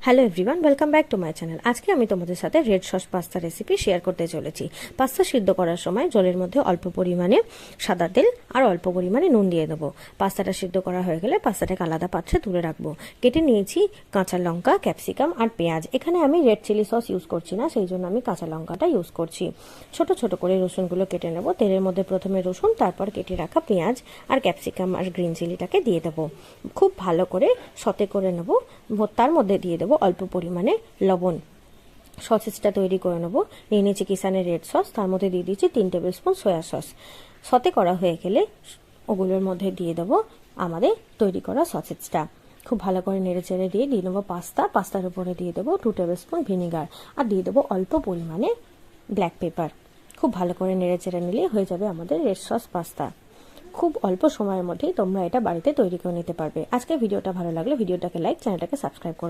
Hello everyone, welcome back to my channel. আজকে আমি তোমাদের সাথে red sauce pasta recipe share করতে চলেছি। পাস্তা সিদ্ধ করার সময় জলের মধ্যে অল্প পরিমাণে সাদা তেল আর অল্প পরিমাণে নুন দিয়ে দেবো। পাস্তাটা সিদ্ধ করা হয়ে গেলে পাস্তাটাকে আলাদা পাত্রে তুলে রাখবো। কেটে নিয়েছি কাঁচা লঙ্কা, ক্যাপসিকাম আর পেঁয়াজ। এখানে আমি রেড চিলি সস ইউজ করছি না, সেই জন্য আমি কাঁচা লঙ্কাটা ইউজ করছি। ছোট ছোট করে রসুনগুলো কেটে নেবো। তেলের মধ্যে প্রথমে রসুন, তারপর কেটে রাখা পেঁয়াজ আর ক্যাপসিকাম আর গ্রিন চিলিটাকে দিয়ে দেবো। খুব ভালো করে সতে করে নেবো। তার মধ্যে দিয়ে দেবো অল্প পরিমাণে লবণ। সসেসটা তৈরি করে নেবো। নিয়ে নিয়েছি কিষানের রেড সস, তার মধ্যে দিয়ে দিয়েছি 3 টেবিল স্পুন সয়া সস। সতে করা হয়ে গেলে ওগুলোর মধ্যে দিয়ে দেবো আমাদের তৈরি করা সসেসটা। খুব ভালো করে নেড়ে চেড়ে দিয়ে নেবো পাস্তার উপরে দিয়ে দেবো 2 টেবিল স্পুন ভিনিগার আর দিয়ে দেবো অল্প পরিমাণে ব্ল্যাক পেপার। খুব ভালো করে নেড়ে চেড়ে নিলে হয়ে যাবে আমাদের রেড সস পাস্তা। খুব অল্প সময়ের মধ্যেই তোমরা এটা বাড়িতে তৈরি করে নিতে পারবে। আজকে ভিডিওটা ভালো লাগলে ভিডিওটাকে লাইক, চ্যানেলটাকে সাবস্ক্রাইব করো।